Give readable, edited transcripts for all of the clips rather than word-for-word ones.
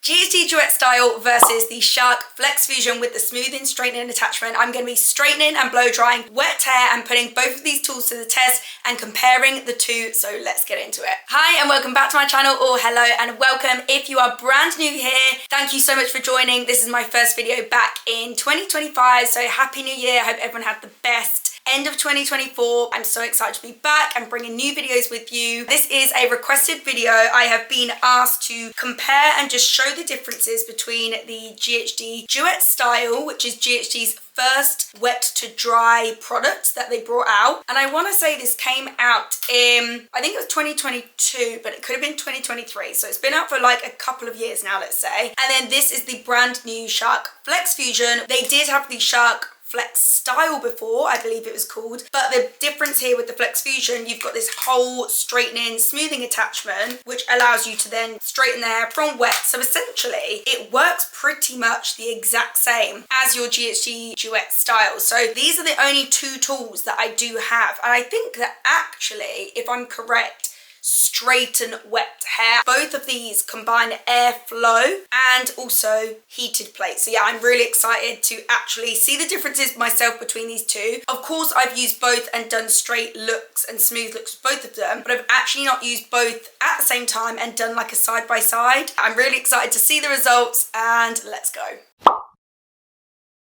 ghd Duet Style versus the Shark FlexFusion with the smoothing straightening attachment. I'm going to be straightening and blow drying wet hair and putting both of these tools to the test and comparing the two, so let's get into it. Hi and welcome back to my channel, or hello and welcome if you are brand new here. Thank you so much for joining. This is my first video back in 2025, so happy new year. I hope everyone had the best end of 2024. I'm so excited to be back and bringing new videos with you. This is a requested video. I have been asked to compare and just show the differences between the ghd Duet Style, which is ghd's first wet to dry product that they brought out. And I want to say this came out in, I think it was 2022, but it could have been 2023. So it's been out for like a couple of years now, let's say. And then this is the brand new Shark FlexFusion. They did have the Shark Flex Style before, I believe it was called, but the difference here with the FlexFusion, you've got this whole straightening, smoothing attachment, which allows you to then straighten the hair from wet. So essentially, it works pretty much the exact same as your ghd Duet Style. So these are the only two tools that I do have, and I think that actually, if I'm correct, straighten wet hair. Both of these combine airflow and also heated plates. So yeah, I'm really excited to actually see the differences myself between these two. Of course, I've used both and done straight looks and smooth looks with both of them, but I've actually not used both at the same time and done like a side by side. I'm really excited to see the results, and let's go.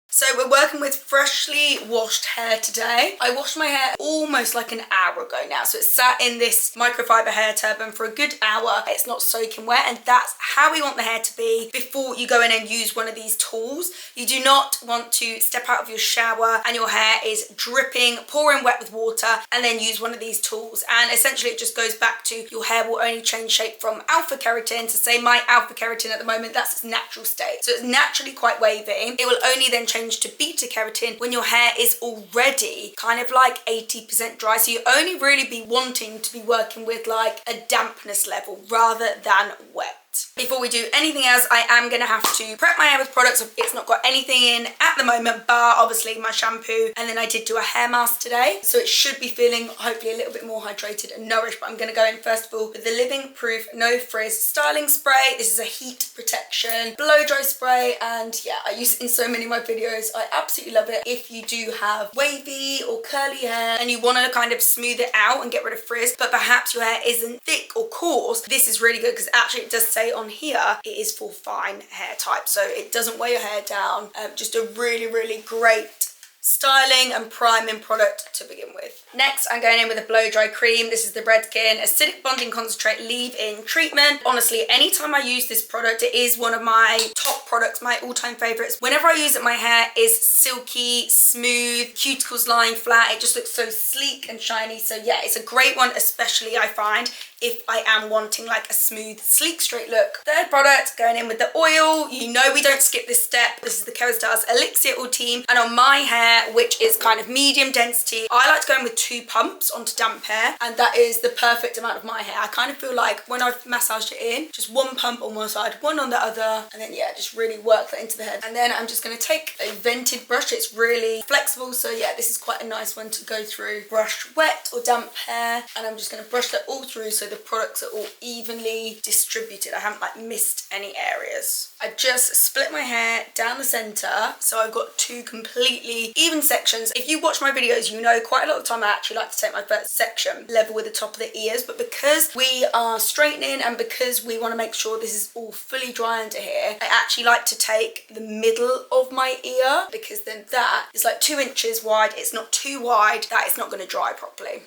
So we're working with freshly washed hair today. I washed my hair almost like an hour ago now. So it's sat in this microfiber hair turban for a good hour. It's not soaking wet, and that's how we want the hair to be before you go in and use one of these tools. You do not want to step out of your shower and your hair is dripping, pouring wet with water, and then use one of these tools. And essentially it just goes back to your hair will only change shape from alpha keratin to, say, my alpha keratin at the moment, that's its natural state. So it's naturally quite wavy. It will only then change to beta keratin when your hair is already kind of like 80% dry. So you only really be wanting to be working with like a dampness level rather than wet. Before we do anything else, I am going to have to prep my hair with products. It's not got anything in at the moment, bar obviously my shampoo, and then I did do a hair mask today, so it should be feeling hopefully a little bit more hydrated and nourished. But I'm going to go in first of all with the Living Proof No Frizz styling spray. This is a heat protection blow dry spray, and yeah, I use it in so many of my videos. I absolutely love it. If you do have wavy or curly hair and you want to kind of smooth it out and get rid of frizz, but perhaps your hair isn't thick or coarse, this is really good because actually it does say on here it is for fine hair type, so it doesn't weigh your hair down. Just a really great styling and priming product to begin with. Next, I'm going in with a blow dry cream. This is the Redken Acidic Bonding Concentrate Leave-In Treatment. Honestly, anytime I use this product, it is one of my top products, my all-time favorites. Whenever I use it, my hair is silky, smooth, cuticles lying flat. It just looks so sleek and shiny. So yeah, it's a great one, especially I find if I am wanting like a smooth, sleek, straight look. Third product, going in with the oil. You know we don't skip this step. This is the Kerastars Elixir Oil Team. And on my hair, which is kind of medium density, I like to go in with 2 pumps onto damp hair, and that is the perfect amount of my hair. I kind of feel like when I've massaged it in, just 1 pump on one side, 1 on the other, and then yeah, just really work that into the head. And then I'm just going to take a vented brush. It's really flexible, so yeah, this is quite a nice one to go through. Brush wet or damp hair, and I'm just going to brush that all through so the products are all evenly distributed. I haven't like missed any areas. I just split my hair down the center, so I've got 2 completely even sections. If you watch my videos, you know quite a lot of the time I actually like to take my first section level with the top of the ears, but because we are straightening and because we want to make sure this is all fully dry under here, I actually like to take the middle of my ear, because then that is like 2 inches wide. It's not too wide that it's not going to dry properly.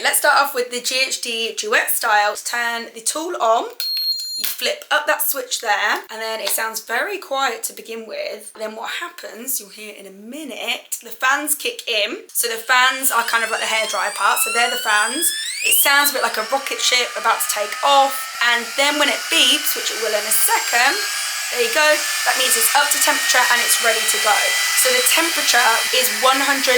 Let's start off with the ghd Duet Style. Turn the tool on. You flip up that switch there, and then it sounds very quiet to begin with. Then what happens, you'll hear in a minute, the fans kick in. So the fans are kind of like the hairdryer part, so they're the fans. It sounds a bit like a rocket ship about to take off, and then when it beeps, which it will in a second, there you go, that means it's up to temperature and it's ready to go. So the temperature is 120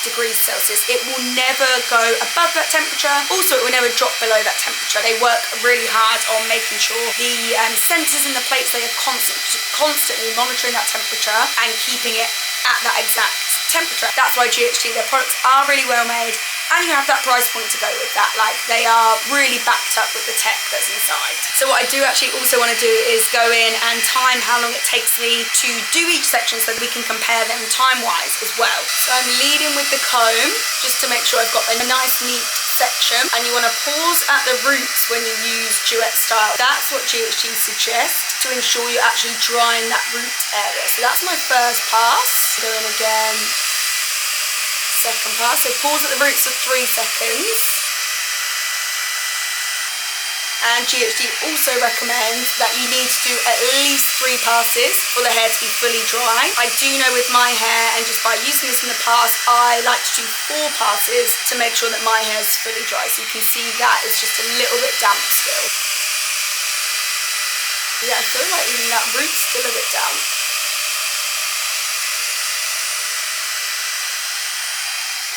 degrees Celsius. It will never go above that temperature. Also, it will never drop below that temperature. They work really hard on making sure the sensors in the plates, they are constantly monitoring that temperature and keeping it at that exact temperature. That's why ghd, their products are really well made And you have that price point to go with that. Like, they are really backed up with the tech that's inside. So what I do actually also want to do is go in and time how long it takes me to do each section so that we can compare them time-wise as well. So I'm leading with the comb just to make sure I've got a nice neat section, and you want to pause at the roots when you use Duet Style. That's what ghd suggests to ensure you're actually drying that root area. So that's my first pass. Go in again, second pass. So pause at the roots for 3 seconds. And ghd also recommends that you need to do at least 3 passes for the hair to be fully dry. I do know with my hair, and just by using this in the past, I like to do 4 passes to make sure that my hair is fully dry. So you can see that it's just a little bit damp still. Yeah, I feel like even that root's still a bit damp.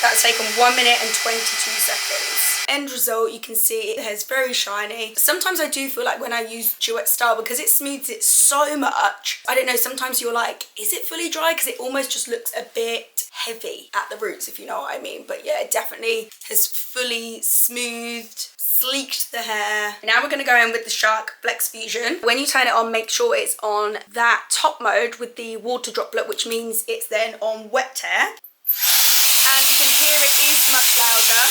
That's taken 1 minute and 22 seconds. End result, you can see the hair's very shiny. Sometimes I do feel like when I use Duet Style, because it smooths it so much, I don't know, sometimes you're like, is it fully dry? Because it almost just looks a bit heavy at the roots, if you know what I mean. But yeah, it definitely has fully smoothed, sleeked the hair. Now we're going to go in with the Shark FlexFusion. When you turn it on, make sure it's on that top mode with the water droplet, which means it's then on wet hair. And you can hear it is much louder.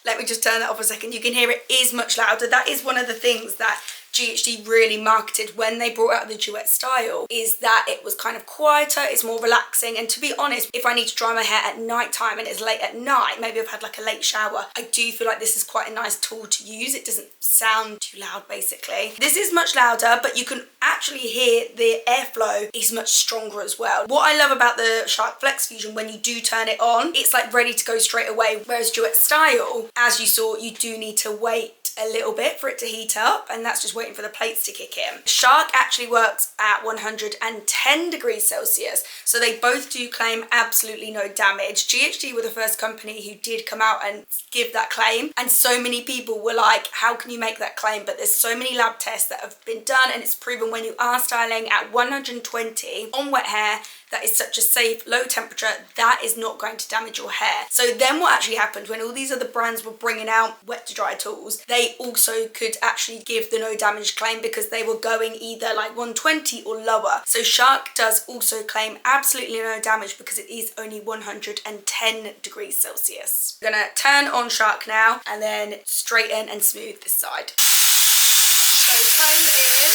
Let me just turn that off a second. You can hear it is much louder. That is one of the things that ghd really marketed when they brought out the Duet Style, is that it was kind of quieter, it's more relaxing. And to be honest, if I need to dry my hair at night time and it's late at night, maybe I've had like a late shower, I do feel like this is quite a nice tool to use. It doesn't sound too loud basically. This is much louder, but you can actually hear the airflow is much stronger as well. What I love about the Shark FlexFusion, when you do turn it on, it's like ready to go straight away. Whereas Duet Style, as you saw, you do need to wait a little bit for it to heat up, and that's just waiting for the plates to kick in. Shark actually works at 110 degrees Celsius, so they both do claim absolutely no damage. ghd were the first company who did come out and give that claim, and so many people were like, how can you make that claim? But there's so many lab tests that have been done, and it's proven when you are styling at 120 on wet hair, that is such a safe low temperature, that is not going to damage your hair. So then what actually happened when all these other brands were bringing out wet to dry tools, they also could actually give the no damage claim because they were going either like 120 or lower. So Shark does also claim absolutely no damage because it is only 110 degrees Celsius. I'm gonna turn on Shark now and then straighten and smooth this side. So comb in.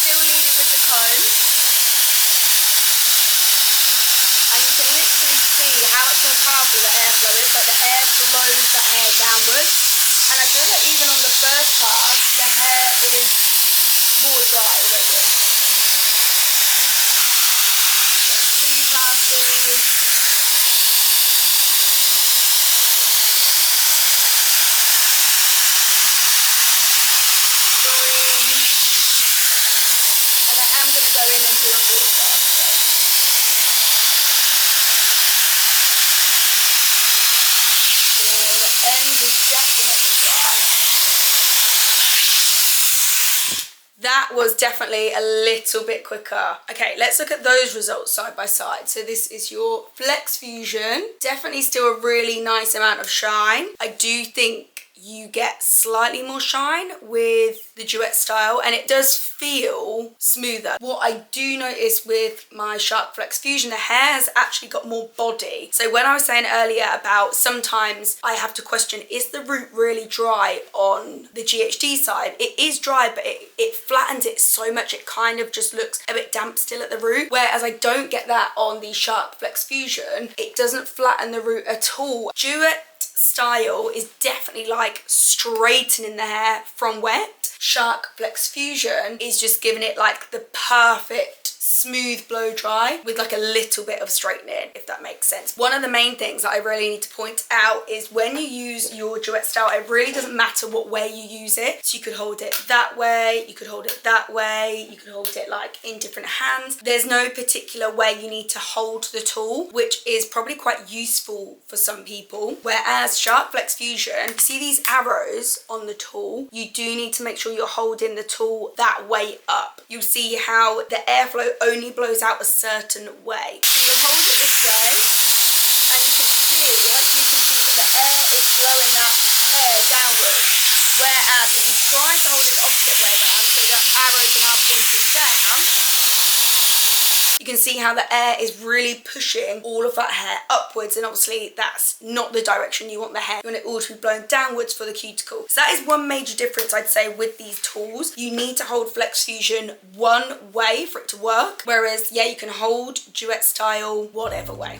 Still leading with the comb, and you can literally see how much more powerful the airflow is. Like the air blows the hair downwards, and I feel that even on the first pass the hair is more dry already. So 2 passes. And I am going to go in and do a 4th pass though. The ends is definitely dry. That was definitely a little bit quicker. Okay, let's look at those results side by side. So this is your FlexFusion. Definitely still a really nice amount of shine. I do think you get slightly more shine with the Duet Style, and it does feel smoother. What I do notice with my Shark FlexFusion, the hair has actually got more body. So when I was saying earlier about sometimes I have to question, is the root really dry on the ghd side? It is dry, but it flattens it so much it kind of just looks a bit damp still at the root, whereas I don't get that on the Shark FlexFusion. It doesn't flatten the root at all. Duet Style is definitely like straightening the hair from wet. Shark FlexFusion is just giving it like the perfect smooth blow dry with like a little bit of straightening, if that makes sense. One of the main things that I really need to point out is when you use your Duet Style, it really doesn't matter what way you use it. So you could hold it that way, you could hold it that way, you could hold it like in different hands. There's no particular way you need to hold the tool, which is probably quite useful for some people. Whereas Shark FlexFusion, you see these arrows on the tool, you do need to make sure you're holding the tool that way up. You'll see how the airflow only blows out a certain way. So you hold it this way, and you can blowing that hair downwards. Whereas if you try to hold it the opposite way around, so that arrow from up into down, you can see how the air is really pushing all of that hair upwards, and obviously that's not the direction you want the hair. You want it all to be blown downwards for the cuticle. So that is one major difference I'd say with these tools. You need to hold FlexFusion one way for it to work, whereas yeah, you can hold Duet Style whatever way.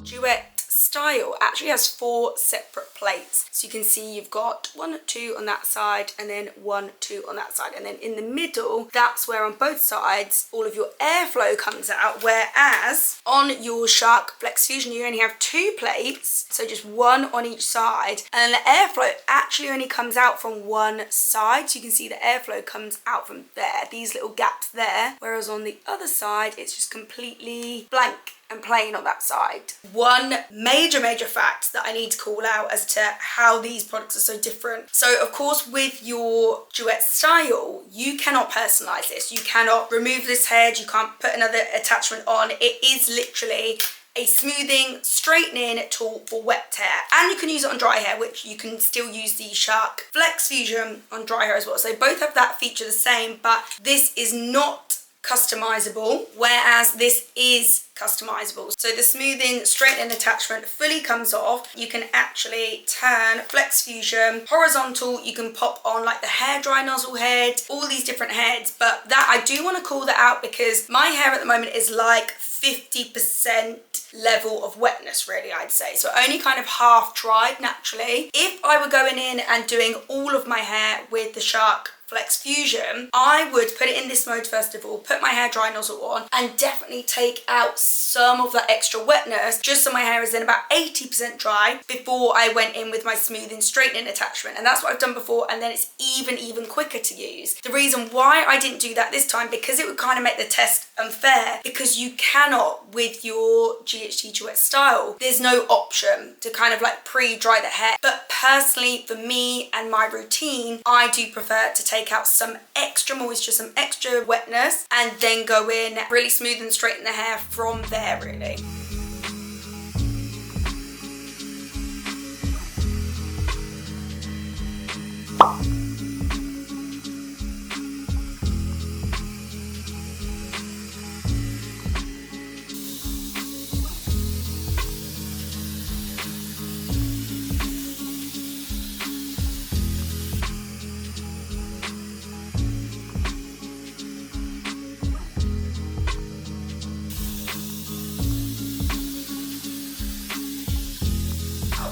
Duet Style actually has 4 separate plates. So you can see you've got 1, 2 on that side, and then 1, 2 on that side. And then in the middle, that's where on both sides, all of your airflow comes out. Whereas on your Shark FlexFusion, you only have 2 plates. So just 1 on each side. And the airflow actually only comes out from one side. So you can see the airflow comes out from there, these little gaps there. Whereas on the other side, it's just completely blank and plain on that side. One major fact that I need to call out as to how these products are so different. So of course with your Duet Style, you cannot personalize this. You cannot remove this head, you can't put another attachment on. It is literally a smoothing, straightening tool for wet hair. And you can use it on dry hair, which you can still use the Shark FlexFusion on dry hair as well. So both have that feature the same, but this is not customizable, whereas this is customizable. So the smoothing, straightening attachment fully comes off. You can actually turn FlexFusion horizontal. You can pop on like the hair dry nozzle head, all these different heads. But that, I do want to call that out because my hair at the moment is like 50% level of wetness, really, I'd say. So only kind of half dried naturally. If I were going in and doing all of my hair with the Shark FlexFusion, I would put it in this mode first of all, put my hair dry nozzle on, and definitely take out some of that extra wetness just so my hair is then about 80% dry before I went in with my smoothing straightening attachment. And that's what I've done before, and then it's even quicker to use. The reason why I didn't do that this time, because it would kind of make the test unfair, because you cannot with your ghd Duet Style, there's no option to kind of like pre-dry the hair. But personally, for me and my routine, I do prefer to take out some extra moisture, some extra wetness, and then go in really smooth and straighten the hair from there, really.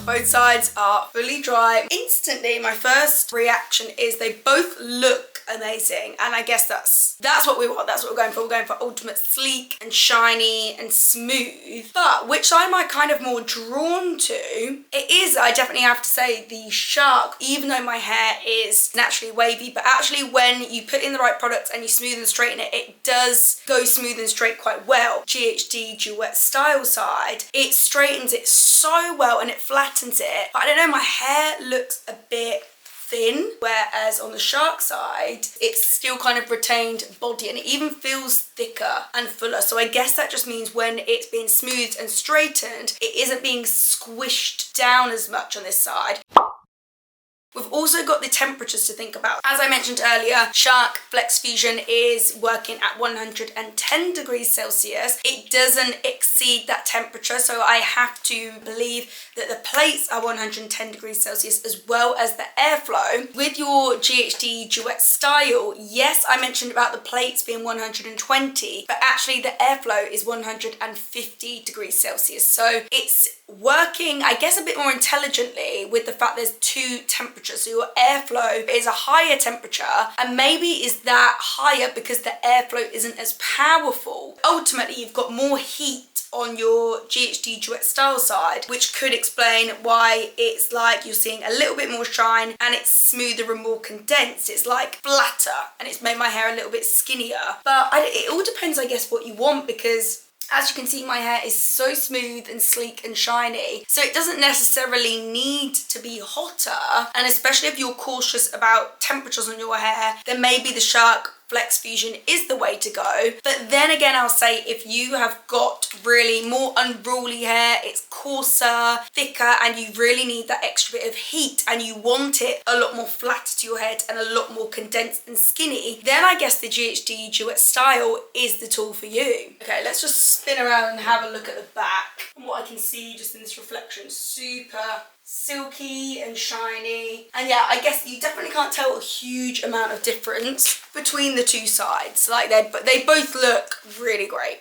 Both sides are fully dry. Instantly, my first reaction is they both look amazing, and I guess that's what we want. That's what we're going for. We're going for ultimate sleek and shiny and smooth. But which side am I kind of more drawn to? It is, I definitely have to say, the Shark, even though my hair is naturally wavy, but actually when you put in the right products and you smooth and straighten it, it does go smooth and straight quite well. ghd Duet Style side, it straightens it so well and it flattens it. But I don't know, my hair looks a bit thin, whereas on the Shark side it's still kind of retained body and it even feels thicker and fuller. So I guess that just means when it's being smoothed and straightened, it isn't being squished down as much on this side. We've also got the temperatures to think about. As I mentioned earlier, Shark FlexFusion is working at 110 degrees Celsius. It doesn't exceed that temperature, so I have to believe that the plates are 110 degrees Celsius as well as the airflow. With your ghd Duet Style, yes, I mentioned about the plates being 120, but actually the airflow is 150 degrees Celsius. So it's working, I guess, a bit more intelligently with the fact there's 2 temperatures. So your airflow is a higher temperature, and maybe is that higher because the airflow isn't as powerful. Ultimately, you've got more heat on your ghd Duet Style side, which could explain why it's like you're seeing a little bit more shine and it's smoother and more condensed. It's like flatter and it's made my hair a little bit skinnier. But it all depends, I guess, what you want, because as you can see, my hair is so smooth and sleek and shiny, so it doesn't necessarily need to be hotter. And especially if you're cautious about temperatures on your hair, then maybe the Shark FlexFusion is the way to go. But then again, I'll say if you have got really more unruly hair, it's coarser, thicker, and you really need that extra bit of heat and you want it a lot more flatter to your head and a lot more condensed and skinny, then I guess the ghd Duet Style is the tool for you. Okay, let's just spin around and have a look at the back. And what I can see just in this reflection, super silky and shiny. And yeah, I guess you definitely can't tell a huge amount of difference between the two sides. Like they both look really great.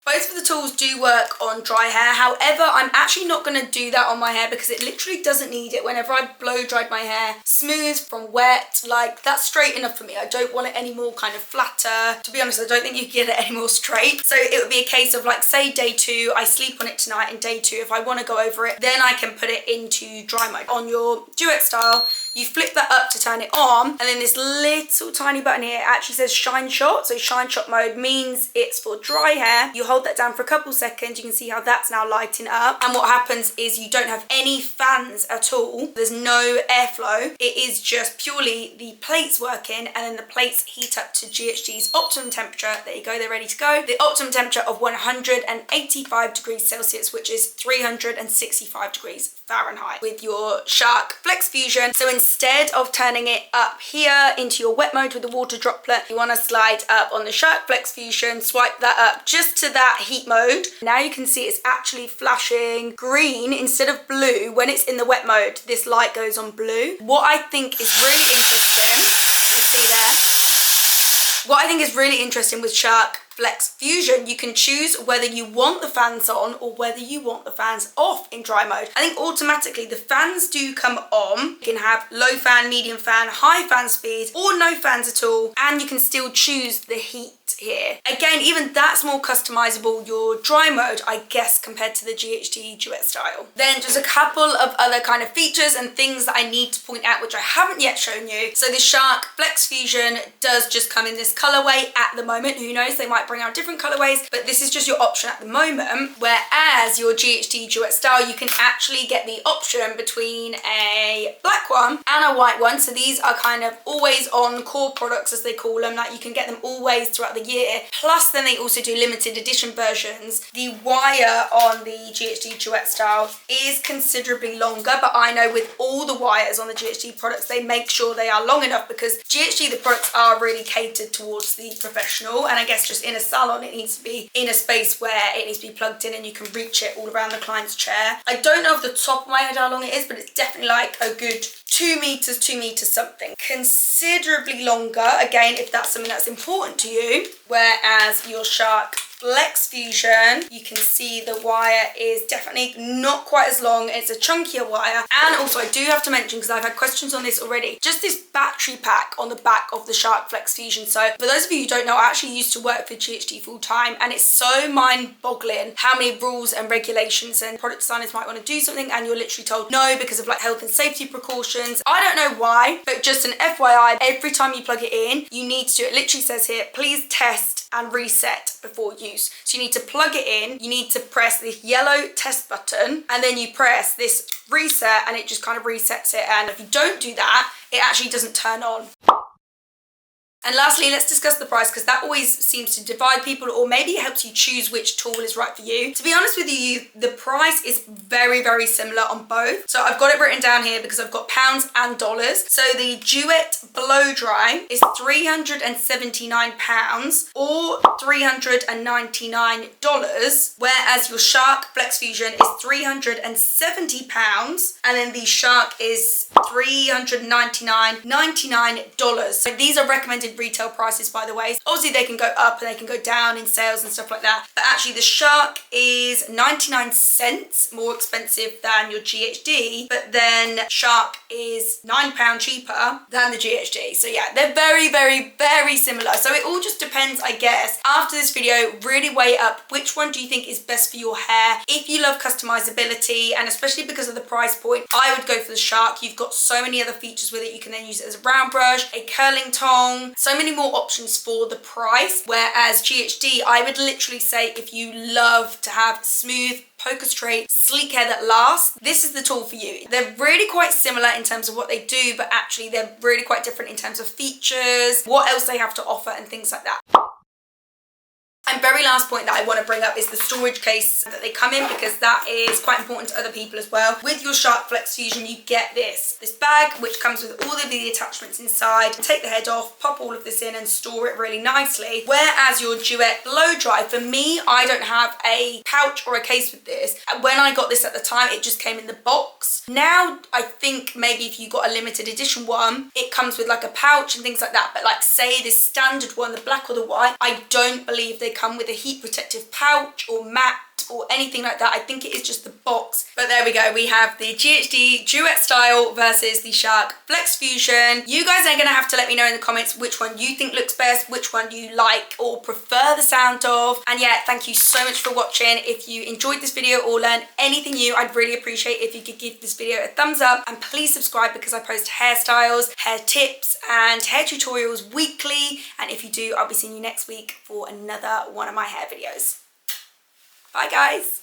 Both of the tools do work on dry hair. However, I'm actually not going to do that on my hair because it literally doesn't need it. Whenever I blow dried my hair, smooth from wet, like that's straight enough for me. I don't want it any more kind of flatter. To be honest, I don't think you can get it any more straight. So it would be a case of like, say day 2, I sleep on it tonight, and day 2, if I want to go over it, then I can put it into dry mode. On your Duet Style, you flip that up to turn it on, and then this little tiny button here actually says shine shot. So shine shot mode means it's for dry hair. You hold that down for a couple seconds, you can see how that's now lighting up, and what happens is you don't have any fans at all. There's no airflow. It is just purely the plates working, and then the plates heat up to GHD's optimum temperature. There you go, they're ready to go. The optimum temperature of 185 degrees Celsius, which is 365 degrees Fahrenheit with your Shark FlexFusion. So instead of turning it up here into your wet mode with the water droplet, you want to slide up on the Shark FlexFusion, swipe that up just to that heat mode. Now you can see it's actually flashing green instead of blue. When it's in the wet mode, this light goes on blue. What I think is really interesting, you see there, what I think is really interesting with Shark FlexFusion, you can choose whether you want the fans on or whether you want the fans off in dry mode. I think automatically the fans do come on. You can have low fan, medium fan, high fan speed, or no fans at all, and you can still choose the heat here. Again, even that's more customizable, your dry mode, I guess, compared to the ghd Duet Style. Then just a couple of other kind of features and things that I need to point out, which I haven't yet shown you. So the Shark FlexFusion does just come in this colorway at the moment. Who knows, they might bring out different colorways, but this is just your option at the moment. Whereas your ghd Duet Style, you can actually get the option between a black one and a white one. So these are kind of always on core products, as they call them. Like you can get them always throughout the year. Plus then they also do limited edition versions. The wire on the ghd Duet Style is considerably longer, but I know with all the wires on the ghd products, they make sure they are long enough, because ghd, the products are really catered towards the professional, and I guess just in a salon it needs to be in a space where it needs to be plugged in and you can reach it all around the client's chair. I don't know off the top of my head how long it is, but it's definitely like a good 2 meters something. Considerably longer, again, if that's something that's important to you. Whereas your Shark FlexFusion, you can see the wire is definitely not quite as long. It's a chunkier wire. And also I do have to mention, because I've had questions on this already, just this battery pack on the back of the Shark FlexFusion. So for those of you who don't know, I actually used to work for ghd full time, and it's so mind-boggling how many rules and regulations, and product designers might want to do something and you're literally told no because of like health and safety precautions. I don't know why, but just an FYI, every time you plug it in, you need to, it literally says here, please test and reset before use. So you need to plug it in, you need to press this yellow test button, and then you press this reset and it just kind of resets it. And if you don't do that, it actually doesn't turn on. And lastly, let's discuss the price, because that always seems to divide people, or maybe it helps you choose which tool is right for you. To be honest with you, the price is very, very similar on both. So I've got it written down here because I've got pounds and dollars. So the Duet Blow Dry is £379 or $399, whereas your Shark FlexFusion is £370, and then the Shark is $399.99. So these are recommended discounted retail prices, by the way. Obviously they can go up and they can go down in sales and stuff like that, but actually the Shark is 99 cents more expensive than your ghd, but then Shark is £9 cheaper than the ghd. So yeah, they're very, very, very similar. So it all just depends, I guess. After this video, really weigh up which one do you think is best for your hair. If you love customizability, and especially because of the price point, I would go for the Shark. You've got so many other features with it. You can then use it as a round brush, a curling tong, so many more options for the price. Whereas ghd, I would literally say if you love to have smooth, poker straight, sleek hair that lasts, this is the tool for you. They're really quite similar in terms of what they do, but actually they're really quite different in terms of features, what else they have to offer and things like that. And very last point that I want to bring up is the storage case that they come in, because that is quite important to other people as well. With your Shark FlexFusion, you get this bag which comes with all of the attachments inside. Take the head off, pop all of this in and store it really nicely. Whereas your Duet blow dry, for me, I don't have a pouch or a case with this. When I got this at the time, it just came in the box. Now, I think maybe if you got a limited edition one, it comes with like a pouch and things like that. But like say this standard one, the black or the white, I don't believe they come with a heat protective pouch or mat or anything like that. I think it is just the box. But there we go, we have the ghd Duet Style versus the Shark FlexFusion. You guys are gonna have to let me know in the comments which one you think looks best, which one you like or prefer the sound of. And yeah, thank you so much for watching. If you enjoyed this video or learned anything new, I'd really appreciate if you could give this video a thumbs up, and please subscribe because I post hairstyles, hair tips and hair tutorials weekly. And if you do, I'll be seeing you next week for another one of my hair videos. Bye guys.